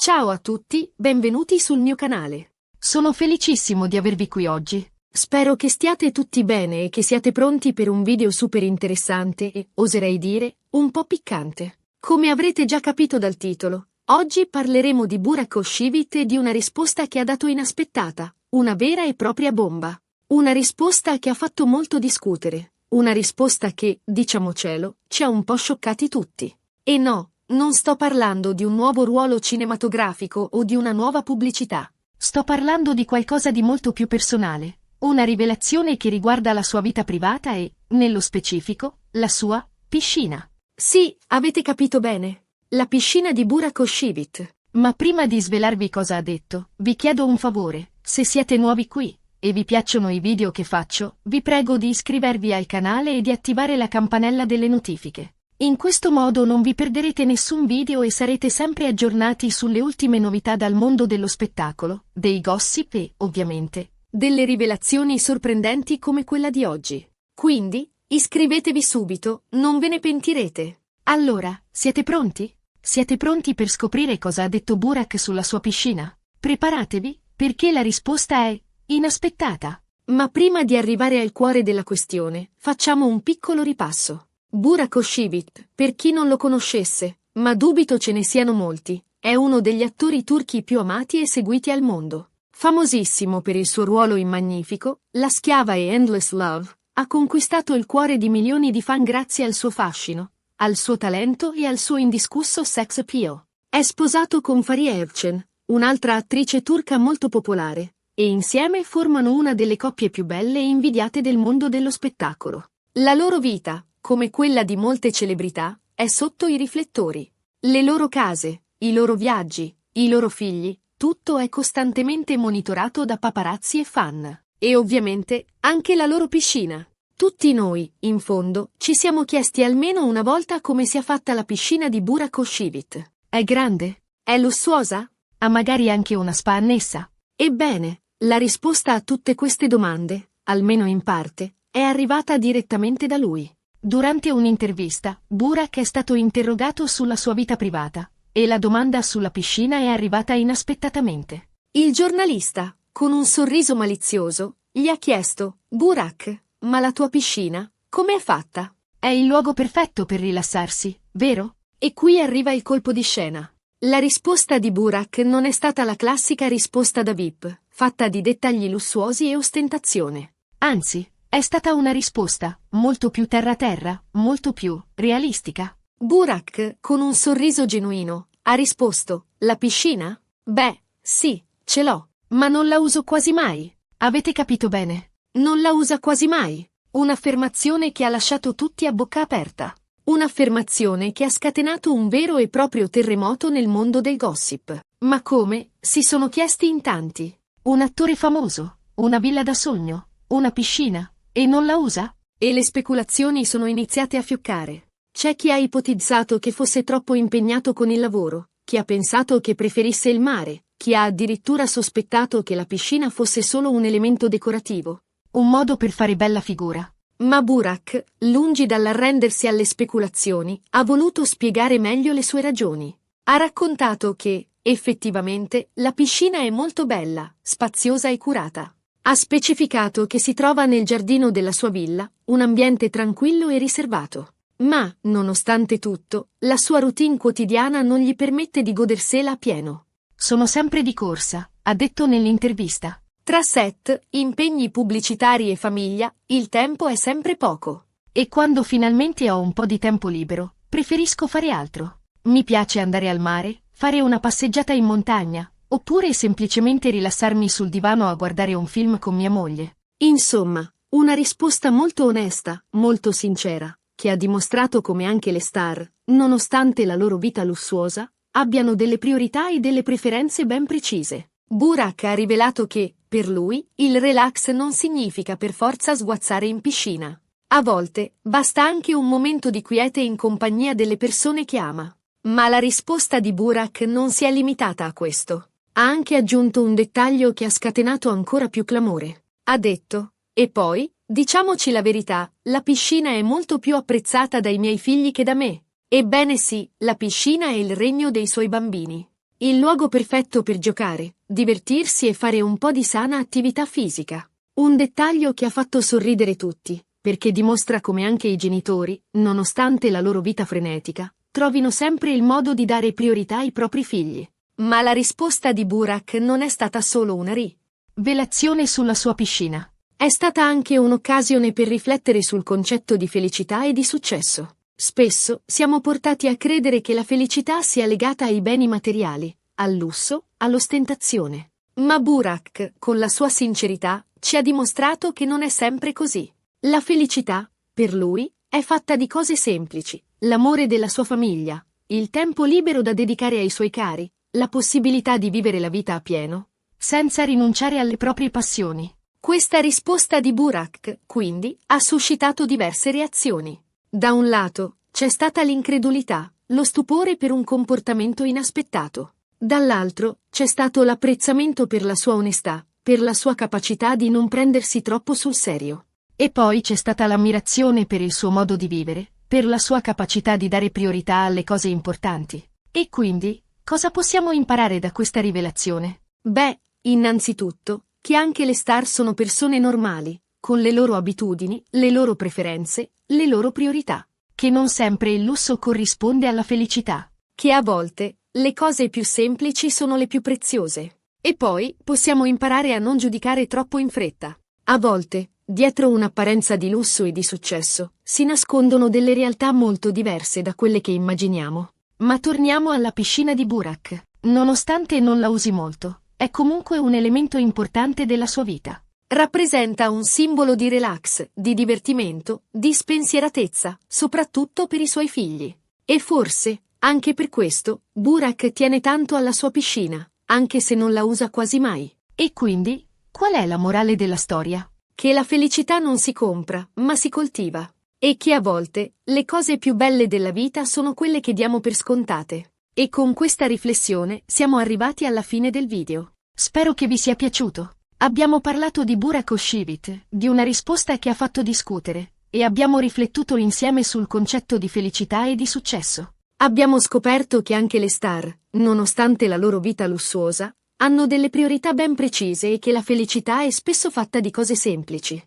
Ciao a tutti, benvenuti sul mio canale. Sono felicissimo di avervi qui oggi. Spero che stiate tutti bene e che siate pronti per un video super interessante e, oserei dire, un po' piccante. Come avrete già capito dal titolo, oggi parleremo di Burak Özçivit e di una risposta che ha dato inaspettata, una vera e propria bomba. Una risposta che ha fatto molto discutere, una risposta che, diciamocelo, ci ha un po' scioccati tutti. E no, non sto parlando di un nuovo ruolo cinematografico o di una nuova pubblicità. Sto parlando di qualcosa di molto più personale, una rivelazione che riguarda la sua vita privata e, nello specifico, la sua piscina. Sì, avete capito bene. La piscina di Burak Özçivit. Ma prima di svelarvi cosa ha detto, vi chiedo un favore: se siete nuovi qui e vi piacciono i video che faccio, vi prego di iscrivervi al canale e di attivare la campanella delle notifiche. In questo modo non vi perderete nessun video e sarete sempre aggiornati sulle ultime novità dal mondo dello spettacolo, dei gossip e, ovviamente, delle rivelazioni sorprendenti come quella di oggi. Quindi, iscrivetevi subito, non ve ne pentirete. Allora, siete pronti? Siete pronti per scoprire cosa ha detto Burak sulla sua piscina? Preparatevi, perché la risposta è inaspettata. Ma prima di arrivare al cuore della questione, facciamo un piccolo ripasso. Burak Özçivit, per chi non lo conoscesse, ma dubito ce ne siano molti, è uno degli attori turchi più amati e seguiti al mondo. Famosissimo per il suo ruolo in Magnifico, La schiava e Endless Love, ha conquistato il cuore di milioni di fan grazie al suo fascino, al suo talento e al suo indiscusso sex appeal. È sposato con Fariye Evcen, un'altra attrice turca molto popolare, e insieme formano una delle coppie più belle e invidiate del mondo dello spettacolo. La loro vita, come quella di molte celebrità, è sotto i riflettori. Le loro case, i loro viaggi, i loro figli, tutto è costantemente monitorato da paparazzi e fan. E ovviamente, anche la loro piscina. Tutti noi, in fondo, ci siamo chiesti almeno una volta come sia fatta la piscina di Burak Özçivit. È grande? È lussuosa? Ha magari anche una spa annessa? Ebbene, la risposta a tutte queste domande, almeno in parte, è arrivata direttamente da lui. Durante un'intervista, Burak è stato interrogato sulla sua vita privata, e la domanda sulla piscina è arrivata inaspettatamente. Il giornalista, con un sorriso malizioso, gli ha chiesto: Burak, ma la tua piscina, come è fatta? È il luogo perfetto per rilassarsi, vero? E qui arriva il colpo di scena. La risposta di Burak non è stata la classica risposta da VIP, fatta di dettagli lussuosi e ostentazione. Anzi, è stata una risposta molto più terra-terra, molto più realistica. Burak, con un sorriso genuino, ha risposto: la piscina? Beh, sì, ce l'ho, ma non la uso quasi mai. Avete capito bene? Non la usa quasi mai. Un'affermazione che ha lasciato tutti a bocca aperta. Un'affermazione che ha scatenato un vero e proprio terremoto nel mondo del gossip. Ma come? Si sono chiesti in tanti. Un attore famoso, una villa da sogno, una piscina, e non la usa? E le speculazioni sono iniziate a fioccare. C'è chi ha ipotizzato che fosse troppo impegnato con il lavoro, chi ha pensato che preferisse il mare, chi ha addirittura sospettato che la piscina fosse solo un elemento decorativo. Un modo per fare bella figura. Ma Burak, lungi dall'arrendersi alle speculazioni, ha voluto spiegare meglio le sue ragioni. Ha raccontato che, effettivamente, la piscina è molto bella, spaziosa e curata. Ha specificato che si trova nel giardino della sua villa, un ambiente tranquillo e riservato. Ma, nonostante tutto, la sua routine quotidiana non gli permette di godersela a pieno. Sono sempre di corsa, ha detto nell'intervista. Tra set, impegni pubblicitari e famiglia, il tempo è sempre poco. E quando finalmente ho un po' di tempo libero, preferisco fare altro. Mi piace andare al mare, fare una passeggiata in montagna, oppure semplicemente rilassarmi sul divano a guardare un film con mia moglie. Insomma, una risposta molto onesta, molto sincera, che ha dimostrato come anche le star, nonostante la loro vita lussuosa, abbiano delle priorità e delle preferenze ben precise. Burak ha rivelato che, per lui, il relax non significa per forza sguazzare in piscina. A volte, basta anche un momento di quiete in compagnia delle persone che ama. Ma la risposta di Burak non si è limitata a questo. Ha anche aggiunto un dettaglio che ha scatenato ancora più clamore. Ha detto: e poi, diciamoci la verità, la piscina è molto più apprezzata dai miei figli che da me. Ebbene sì, la piscina è il regno dei suoi bambini. Il luogo perfetto per giocare, divertirsi e fare un po' di sana attività fisica. Un dettaglio che ha fatto sorridere tutti, perché dimostra come anche i genitori, nonostante la loro vita frenetica, trovino sempre il modo di dare priorità ai propri figli. Ma la risposta di Burak non è stata solo una rivelazione sulla sua piscina. È stata anche un'occasione per riflettere sul concetto di felicità e di successo. Spesso siamo portati a credere che la felicità sia legata ai beni materiali, al lusso, all'ostentazione. Ma Burak, con la sua sincerità, ci ha dimostrato che non è sempre così. La felicità, per lui, è fatta di cose semplici: l'amore della sua famiglia, il tempo libero da dedicare ai suoi cari, la possibilità di vivere la vita a pieno, senza rinunciare alle proprie passioni. Questa risposta di Burak, quindi, ha suscitato diverse reazioni. Da un lato, c'è stata l'incredulità, lo stupore per un comportamento inaspettato. Dall'altro, c'è stato l'apprezzamento per la sua onestà, per la sua capacità di non prendersi troppo sul serio. E poi c'è stata l'ammirazione per il suo modo di vivere, per la sua capacità di dare priorità alle cose importanti. E quindi, cosa possiamo imparare da questa rivelazione? Beh, innanzitutto, che anche le star sono persone normali, con le loro abitudini, le loro preferenze, le loro priorità. Che non sempre il lusso corrisponde alla felicità. Che a volte, le cose più semplici sono le più preziose. E poi, possiamo imparare a non giudicare troppo in fretta. A volte, dietro un'apparenza di lusso e di successo, si nascondono delle realtà molto diverse da quelle che immaginiamo. Ma torniamo alla piscina di Burak. Nonostante non la usi molto, è comunque un elemento importante della sua vita. Rappresenta un simbolo di relax, di divertimento, di spensieratezza, soprattutto per i suoi figli. E forse, anche per questo, Burak tiene tanto alla sua piscina, anche se non la usa quasi mai. E quindi, qual è la morale della storia? Che la felicità non si compra, ma si coltiva. E che a volte, le cose più belle della vita sono quelle che diamo per scontate. E con questa riflessione siamo arrivati alla fine del video. Spero che vi sia piaciuto. Abbiamo parlato di Burak Oshivit, di una risposta che ha fatto discutere, e abbiamo riflettuto insieme sul concetto di felicità e di successo. Abbiamo scoperto che anche le star, nonostante la loro vita lussuosa, hanno delle priorità ben precise e che la felicità è spesso fatta di cose semplici.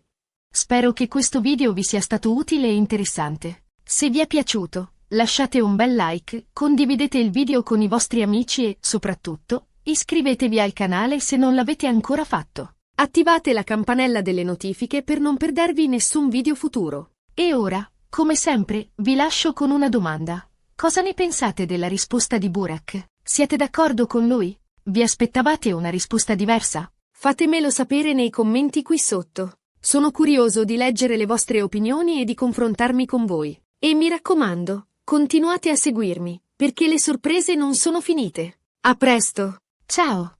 Spero che questo video vi sia stato utile e interessante. Se vi è piaciuto, lasciate un bel like, condividete il video con i vostri amici e, soprattutto, iscrivetevi al canale se non l'avete ancora fatto. Attivate la campanella delle notifiche per non perdervi nessun video futuro. E ora, come sempre, vi lascio con una domanda. Cosa ne pensate della risposta di Burak? Siete d'accordo con lui? Vi aspettavate una risposta diversa? Fatemelo sapere nei commenti qui sotto. Sono curioso di leggere le vostre opinioni e di confrontarmi con voi. E mi raccomando, continuate a seguirmi, perché le sorprese non sono finite. A presto! Ciao!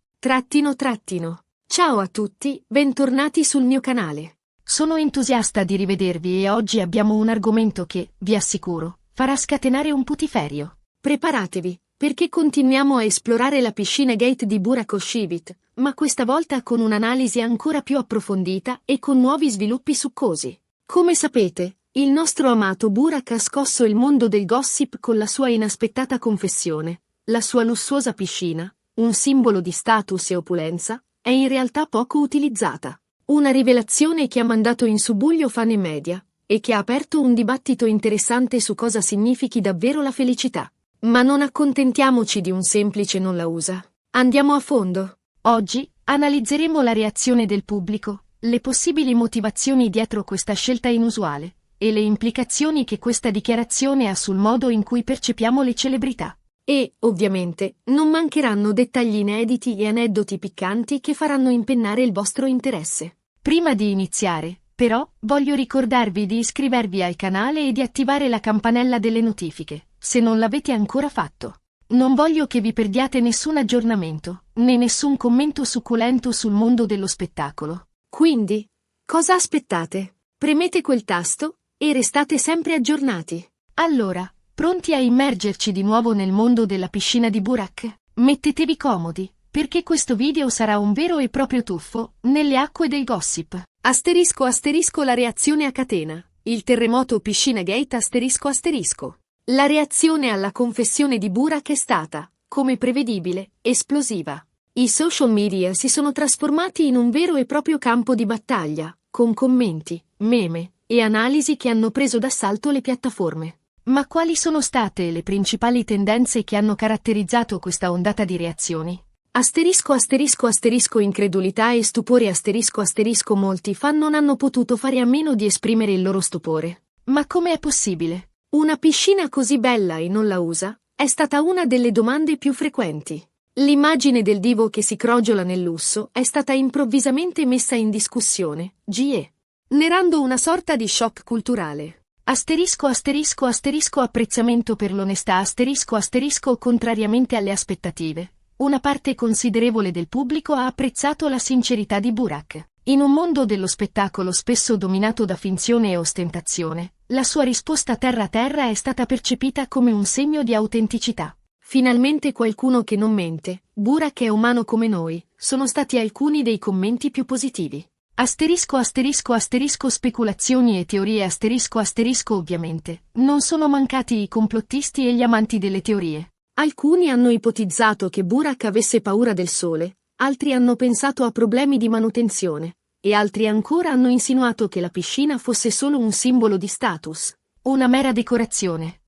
Ciao a tutti, bentornati sul mio canale. Sono entusiasta di rivedervi e oggi abbiamo un argomento che, vi assicuro, farà scatenare un putiferio. Preparatevi, perché continuiamo a esplorare la piscina Gate di Burak Oshivit, ma questa volta con un'analisi ancora più approfondita e con nuovi sviluppi succosi. Come sapete, il nostro amato Burak ha scosso il mondo del gossip con la sua inaspettata confessione. La sua lussuosa piscina, un simbolo di status e opulenza, è in realtà poco utilizzata. Una rivelazione che ha mandato in subbuglio fan e media, e che ha aperto un dibattito interessante su cosa significhi davvero la felicità. Ma non accontentiamoci di un semplice non la usa. Andiamo a fondo. Oggi, analizzeremo la reazione del pubblico, le possibili motivazioni dietro questa scelta inusuale, e le implicazioni che questa dichiarazione ha sul modo in cui percepiamo le celebrità. E, ovviamente, non mancheranno dettagli inediti e aneddoti piccanti che faranno impennare il vostro interesse. Prima di iniziare, però, voglio ricordarvi di iscrivervi al canale e di attivare la campanella delle notifiche, se non l'avete ancora fatto. Non voglio che vi perdiate nessun aggiornamento, né nessun commento succulento sul mondo dello spettacolo. Quindi, cosa aspettate? Premete quel tasto e restate sempre aggiornati. Allora, pronti a immergerci di nuovo nel mondo della piscina di Burak? Mettetevi comodi, perché questo video sarà un vero e proprio tuffo nelle acque del gossip. ***, la reazione a catena. Il terremoto piscina Gate ***. La reazione alla confessione di Burak è stata, come prevedibile, esplosiva. I social media si sono trasformati in un vero e proprio campo di battaglia, con commenti, meme e analisi che hanno preso d'assalto le piattaforme. Ma quali sono state le principali tendenze che hanno caratterizzato questa ondata di reazioni? Incredulità e stupore molti fan non hanno potuto fare a meno di esprimere il loro stupore. Ma come è possibile? Una piscina così bella e non la usa? È stata una delle domande più frequenti. L'immagine del divo che si crogiola nel lusso è stata improvvisamente messa in discussione, generando una sorta di shock culturale. Apprezzamento per l'onestà contrariamente alle aspettative. Una parte considerevole del pubblico ha apprezzato la sincerità di Burak. In un mondo dello spettacolo spesso dominato da finzione e ostentazione, la sua risposta terra a terra è stata percepita come un segno di autenticità. Finalmente qualcuno che non mente, Burak è umano come noi, sono stati alcuni dei commenti più positivi. Speculazioni e teorie ovviamente. Non sono mancati i complottisti e gli amanti delle teorie. Alcuni hanno ipotizzato che Burak avesse paura del sole, altri hanno pensato a problemi di manutenzione, e altri ancora hanno insinuato che la piscina fosse solo un simbolo di status. Una mera decorazione.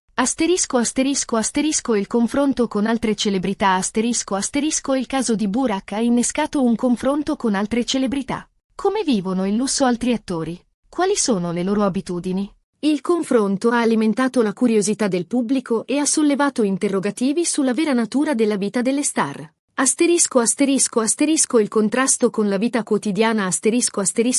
Il confronto con altre celebrità. Il caso di Burak ha innescato un confronto con altre celebrità. Come vivono il lusso altri attori? Quali sono le loro abitudini? Il confronto ha alimentato la curiosità del pubblico e ha sollevato interrogativi sulla vera natura della vita delle star. Il contrasto con la vita quotidiana.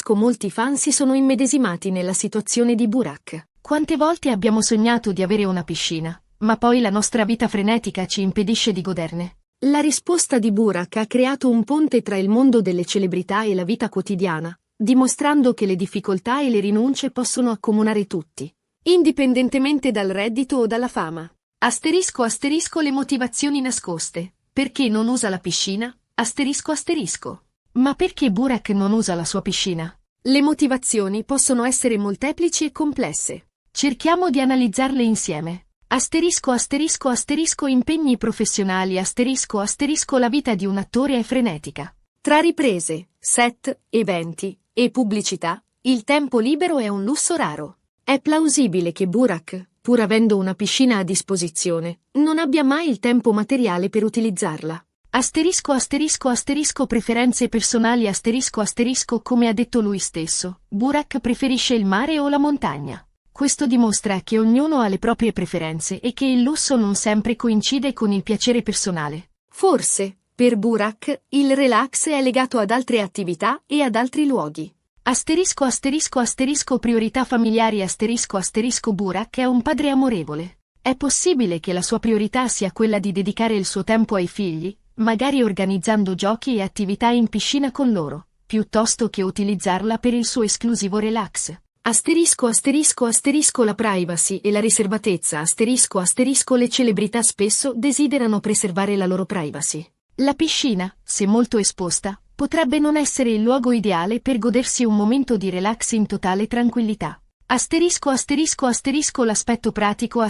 Molti fan si sono immedesimati nella situazione di Burak. Quante volte abbiamo sognato di avere una piscina, ma poi la nostra vita frenetica ci impedisce di goderne. La risposta di Burak ha creato un ponte tra il mondo delle celebrità e la vita quotidiana, dimostrando che le difficoltà e le rinunce possono accomunare tutti, indipendentemente dal reddito o dalla fama. Le motivazioni nascoste. Perché non usa la piscina? Ma perché Burak non usa la sua piscina? Le motivazioni possono essere molteplici e complesse. Cerchiamo di analizzarle insieme. Impegni professionali. La vita di un attore è frenetica. Tra riprese, set, eventi e pubblicità, il tempo libero è un lusso raro. È plausibile che Burak, pur avendo una piscina a disposizione, non abbia mai il tempo materiale per utilizzarla. Preferenze personali. Come ha detto lui stesso, Burak preferisce il mare o la montagna. Questo dimostra che ognuno ha le proprie preferenze e che il lusso non sempre coincide con il piacere personale. Forse, per Burak, il relax è legato ad altre attività e ad altri luoghi. Priorità familiari. Burak è un padre amorevole. È possibile che la sua priorità sia quella di dedicare il suo tempo ai figli, magari organizzando giochi e attività in piscina con loro, piuttosto che utilizzarla per il suo esclusivo relax. La privacy e la riservatezza. Le celebrità spesso desiderano preservare la loro privacy. La piscina, se molto esposta, potrebbe non essere il luogo ideale per godersi un momento di relax in totale tranquillità. L'aspetto pratico.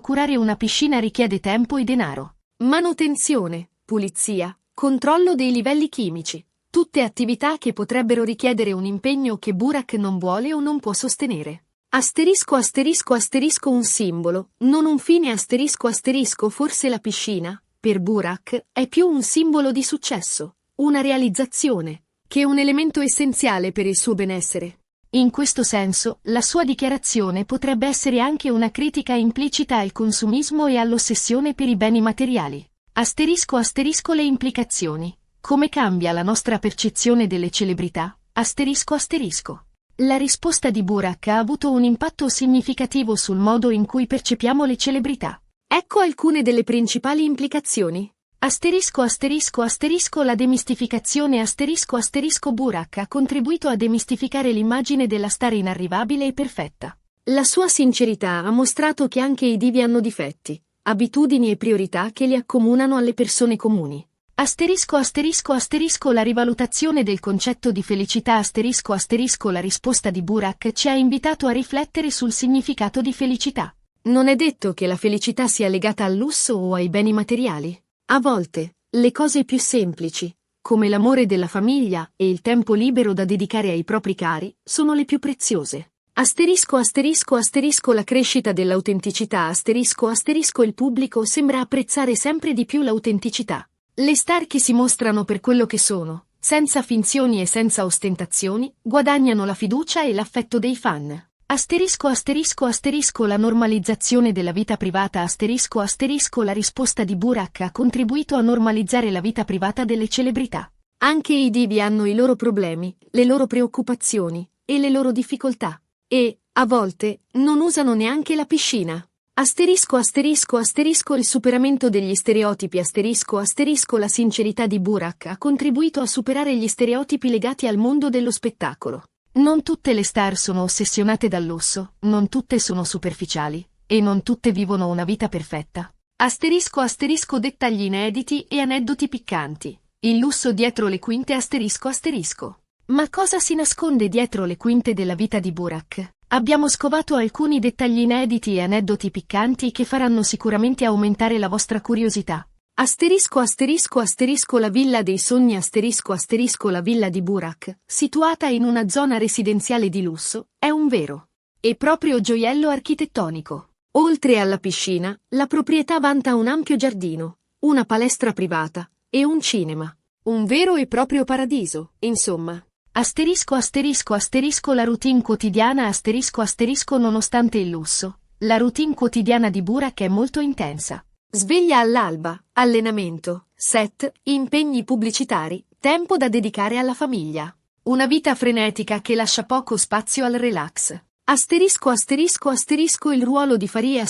Curare una piscina richiede tempo e denaro. Manutenzione, pulizia, controllo dei livelli chimici. Tutte attività che potrebbero richiedere un impegno che Burak non vuole o non può sostenere. Un simbolo, non un fine. Forse la piscina, per Burak, è più un simbolo di successo, una realizzazione, che un elemento essenziale per il suo benessere. In questo senso, la sua dichiarazione potrebbe essere anche una critica implicita al consumismo e all'ossessione per i beni materiali. Le implicazioni. Come cambia la nostra percezione delle celebrità? La risposta di Burak ha avuto un impatto significativo sul modo in cui percepiamo le celebrità. Ecco alcune delle principali implicazioni. La demistificazione. Burak ha contribuito a demistificare l'immagine della star inarrivabile e perfetta. La sua sincerità ha mostrato che anche i divi hanno difetti, abitudini e priorità che li accomunano alle persone comuni. La rivalutazione del concetto di felicità. La risposta di Burak ci ha invitato a riflettere sul significato di felicità. Non è detto che la felicità sia legata al lusso o ai beni materiali. A volte, le cose più semplici, come l'amore della famiglia e il tempo libero da dedicare ai propri cari, sono le più preziose. La crescita dell'autenticità il pubblico sembra apprezzare sempre di più l'autenticità. Le star che si mostrano per quello che sono, senza finzioni e senza ostentazioni, guadagnano la fiducia e l'affetto dei fan. La normalizzazione della vita privata la risposta di Burak ha contribuito a normalizzare la vita privata delle celebrità. Anche i divi hanno i loro problemi, le loro preoccupazioni e le loro difficoltà. E, a volte, non usano neanche la piscina. Il superamento degli stereotipi la sincerità di Burak ha contribuito a superare gli stereotipi legati al mondo dello spettacolo. Non tutte le star sono ossessionate dal lusso, non tutte sono superficiali, e non tutte vivono una vita perfetta. Dettagli inediti e aneddoti piccanti. Il lusso dietro le quinte Ma cosa si nasconde dietro le quinte della vita di Burak? Abbiamo scovato alcuni dettagli inediti e aneddoti piccanti che faranno sicuramente aumentare la vostra curiosità. La villa dei sogni la villa di Burak, situata in una zona residenziale di lusso, è un vero e proprio gioiello architettonico. Oltre alla piscina, la proprietà vanta un ampio giardino, una palestra privata e un cinema. Un vero e proprio paradiso, insomma. La routine quotidiana nonostante il lusso, la routine quotidiana di Burak è molto intensa. Sveglia all'alba, allenamento, set, impegni pubblicitari, tempo da dedicare alla famiglia. Una vita frenetica che lascia poco spazio al relax. Il ruolo di Farie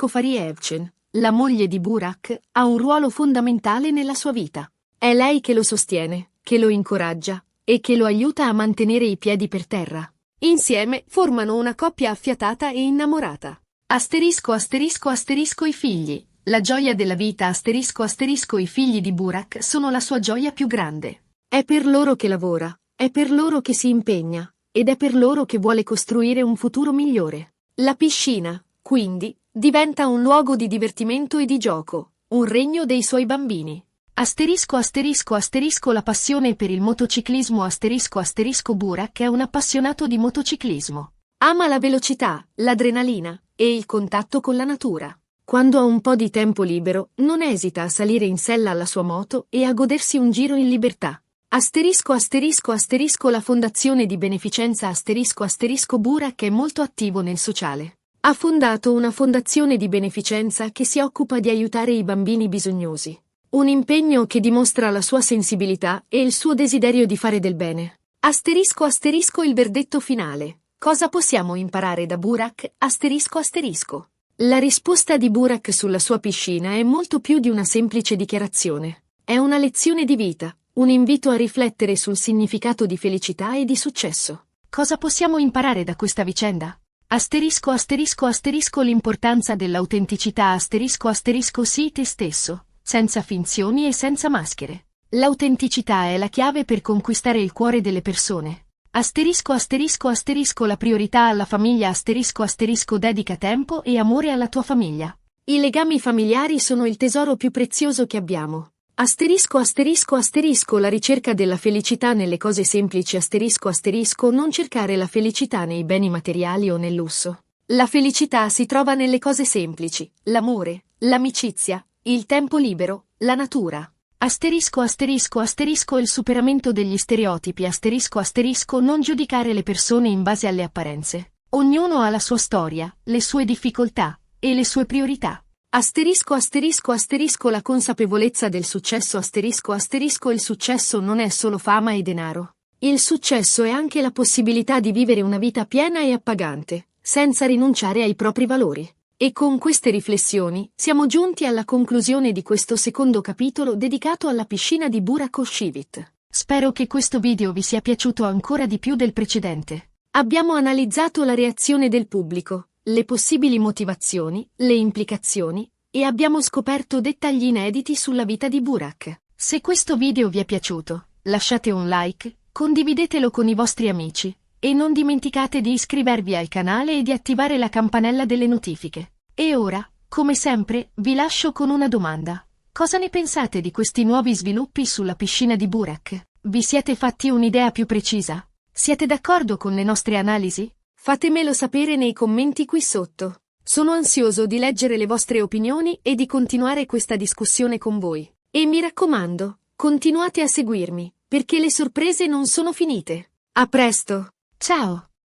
Farie Evcen, la moglie di Burak, ha un ruolo fondamentale nella sua vita. È lei che lo sostiene, che lo incoraggia e che lo aiuta a mantenere i piedi per terra. Insieme formano una coppia affiatata e innamorata. I figli. La gioia della vita i figli di Burak sono la sua gioia più grande. È per loro che lavora, è per loro che si impegna, ed è per loro che vuole costruire un futuro migliore. La piscina, quindi, diventa un luogo di divertimento e di gioco, un regno dei suoi bambini. La passione per il motociclismo Burak è un appassionato di motociclismo. Ama la velocità, l'adrenalina e il contatto con la natura. Quando ha un po' di tempo libero, non esita a salire in sella alla sua moto e a godersi un giro in libertà. La fondazione di beneficenza Burak è molto attivo nel sociale. Ha fondato una fondazione di beneficenza che si occupa di aiutare i bambini bisognosi. Un impegno che dimostra la sua sensibilità e il suo desiderio di fare del bene. Il verdetto finale. Cosa possiamo imparare da Burak? La risposta di Burak sulla sua piscina è molto più di una semplice dichiarazione. È una lezione di vita, un invito a riflettere sul significato di felicità e di successo. Cosa possiamo imparare da questa vicenda? L'importanza dell'autenticità sii te stesso, senza finzioni e senza maschere. L'autenticità è la chiave per conquistare il cuore delle persone. La priorità alla famiglia dedica tempo e amore alla tua famiglia. I legami familiari sono il tesoro più prezioso che abbiamo. La ricerca della felicità nelle cose semplici non cercare la felicità nei beni materiali o nel lusso. La felicità si trova nelle cose semplici, l'amore, l'amicizia, il tempo libero, la natura. Il superamento degli stereotipi non giudicare le persone in base alle apparenze. Ognuno ha la sua storia, le sue difficoltà e le sue priorità. La consapevolezza del successo il successo non è solo fama e denaro. Il successo è anche la possibilità di vivere una vita piena e appagante, senza rinunciare ai propri valori. E con queste riflessioni siamo giunti alla conclusione di questo secondo capitolo dedicato alla piscina di Burak Özçivit. Spero che questo video vi sia piaciuto ancora di più del precedente. Abbiamo analizzato la reazione del pubblico, le possibili motivazioni, le implicazioni, e abbiamo scoperto dettagli inediti sulla vita di Burak. Se questo video vi è piaciuto, lasciate un like, condividetelo con i vostri amici, E non dimenticate di iscrivervi al canale e di attivare la campanella delle notifiche. E ora, come sempre, vi lascio con una domanda. Cosa ne pensate di questi nuovi sviluppi sulla piscina di Burak? Vi siete fatti un'idea più precisa? Siete d'accordo con le nostre analisi? Fatemelo sapere nei commenti qui sotto. Sono ansioso di leggere le vostre opinioni e di continuare questa discussione con voi. E mi raccomando, continuate a seguirmi, perché le sorprese non sono finite. A presto! Ciao!